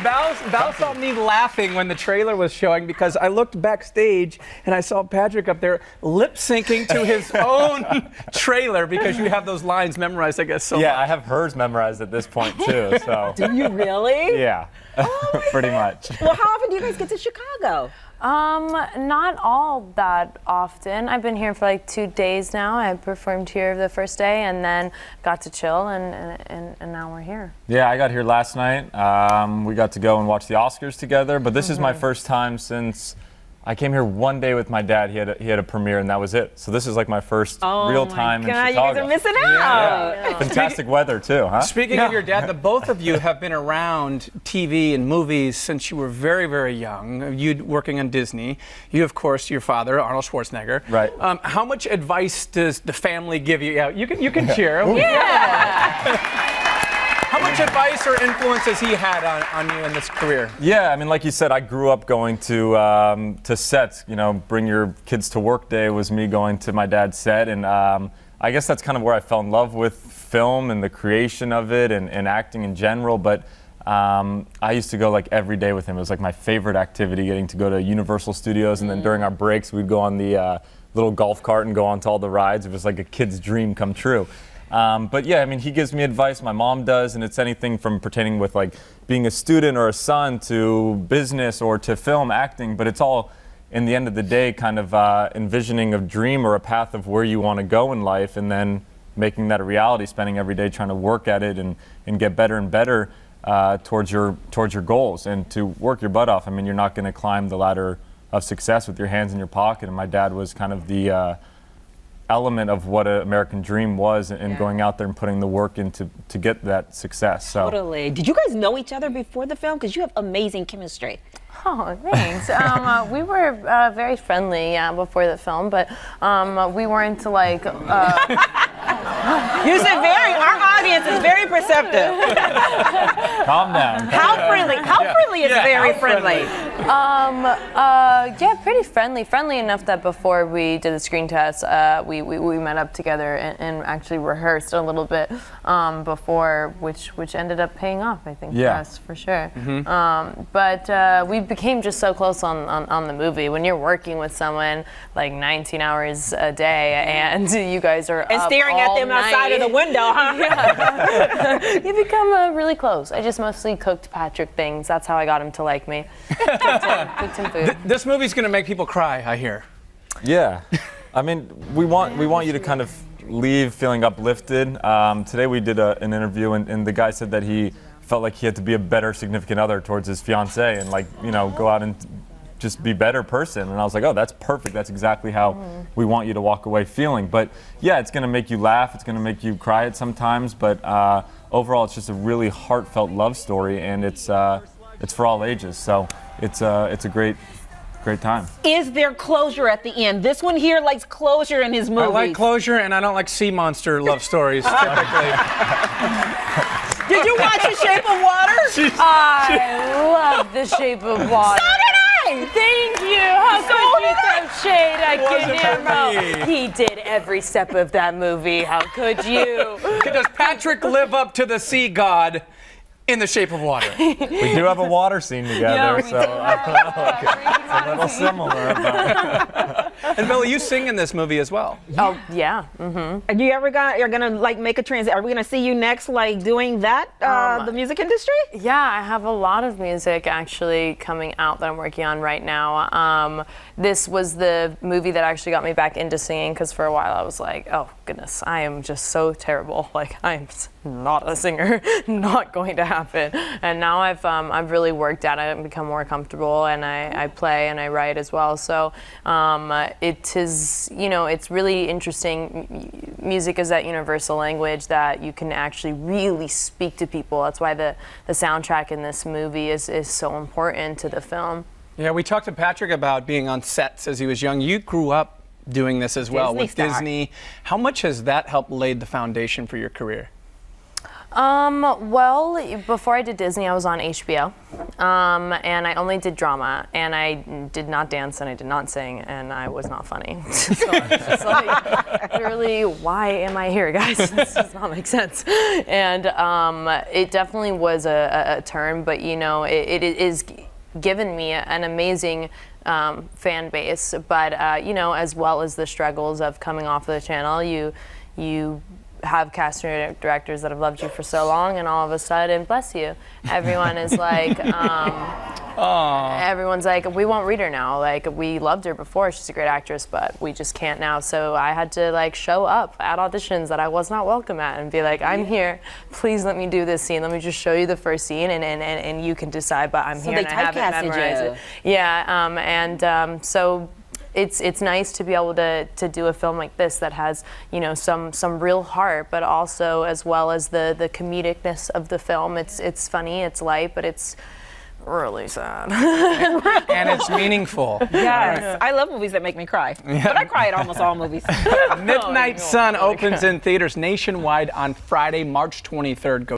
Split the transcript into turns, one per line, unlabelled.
Val saw me laughing when the trailer was showing because I looked backstage and I saw Patrick up there lip syncing to his own trailer because you have those lines memorized, I guess. So
yeah,
much.
I have hers memorized at this point too. So.
Do you really?
Yeah.
Oh
pretty much.
Well, how often do you guys get to Chicago?
Not all that often. I've been here for like 2 days now. I performed here the first day and then got to chill and now we're here.
Yeah, I got here last night. We got to go and watch the Oscars together, but this is my first time since I came here one day with my dad. He had a premiere and that was it. So this is like my first real time in Chicago.
You guys are missing out.
Yeah. Fantastic weather too, huh?
Speaking of your dad, the both of you have been around TV and movies since you were very, very young. You working on Disney. You, of course, your father, Arnold Schwarzenegger.
Right.
How much advice does the family give you? Yeah, you can cheer.
Yeah.
How much advice or influence has he had on you in this career?
Yeah, I mean, like you said, I grew up going to sets. You know, bring your kids to work day was me going to my dad's set, and I guess that's kind of where I fell in love with film and the creation of it and acting in general. But I used to go like every day with him. It was like my favorite activity, getting to go to Universal Studios, and then during our breaks, we'd go on the little golf cart and go on to all the rides. It was like a kid's dream come true. But yeah, I mean, he gives me advice, my mom does, and it's anything from pertaining with like being a student or a son to business or to film, acting, but it's all, in the end of the day, kind of envisioning a dream or a path of where you want to go in life and then making that a reality, spending every day trying to work at it and get better and better towards your goals and to work your butt off. I mean, you're not going to climb the ladder of success with your hands in your pocket, and my dad was kind of the element of what an American dream was and going out there and putting the work in to get that success. So.
Totally. Did you guys know each other before the film? Because you have amazing chemistry.
Oh, thanks. We were very friendly before the film, but we weren't like...
You said our audience is very perceptive.
Calm down.
How friendly? How friendly is very friendly?
Yeah, pretty friendly. Friendly enough that before we did the screen test, we met up together and actually rehearsed a little bit before, which ended up paying off, I think, for us, for sure. But we became just so close on the movie. When you're working with someone like 19 hours a day and you guys are
and
up
staring at them
night.
outside of the window, huh?
Yeah. You become really close. I just mostly cooked Patrick things. That's how I got him to like me. Cooked him food.
This movie's going to make people cry, I hear.
Yeah. I mean, we want you to kind of leave feeling uplifted. Today we did an interview and the guy said that he felt like he had to be a better significant other towards his fiancée and like, you know, go out and just be a better person. And I was like, oh, that's perfect. That's exactly how we want you to walk away feeling. But yeah, it's going to make you laugh. It's going to make you cry at sometimes. But overall, it's just a really heartfelt love story, and it's for all ages. So it's a great time.
Is there closure at the end? This one here likes closure in his movies.
I like closure, and I don't like sea monster love stories, typically.
Did you watch The Shape of Water?
I love The Shape of Water.
So did I!
Thank you. How could you throw shade at Guillermo? He did every step of that movie. How could you?
Does Patrick live up to the sea god in The Shape of Water?
We do have a water scene together, so I don't know, it's a little similar. But.
And Billy, you sing in this movie as well.
Oh yeah. Mm-hmm.
You ever you're gonna like make a transition? Are we gonna see you next, like doing that, the music industry?
Yeah, I have a lot of music actually coming out that I'm working on right now. This was the movie that actually got me back into singing because for a while I was like, oh goodness, I am just so terrible. Like I'm not a singer, not going to happen. And now I've really worked at it and become more comfortable, and I play and I write as well. So it is, you know, it's really interesting. Music is that universal language that you can actually really speak to people. That's why the soundtrack in this movie is so important to the film.
Yeah, we talked to Patrick about being on sets as he was young. You grew up doing this as well with Disney. How much has that helped lay the foundation for your career?
Well, before I did Disney, I was on HBO. and I only did drama, and I did not dance, and I did not sing, and I was not funny. So I was just like, literally, why am I here, guys? This does not make sense. And it definitely was a turn, but you know, it is given me an amazing fan base, but you know, as well as the struggles of coming off of the channel, you have casting directors that have loved you for so long, and all of a sudden, bless you, everyone is like, everyone's like, we won't read her now. Like, we loved her before, she's a great actress, but we just can't now. So I had to like show up at auditions that I was not welcome at and be like, I'm here, please let me do this scene. Let me just show you the first scene, and you can decide, but I'm here and I haven't memorized it. Yeah, so it's nice to be able to do a film like this that has, you know, some real heart, but also as well as the comedicness of the film. It's funny, it's light, but it's really sad.
And it's meaningful.
Yes, I love movies that make me cry, but I cry at almost all movies.
Midnight Sun opens in theaters nationwide on Friday, March 23rd. Go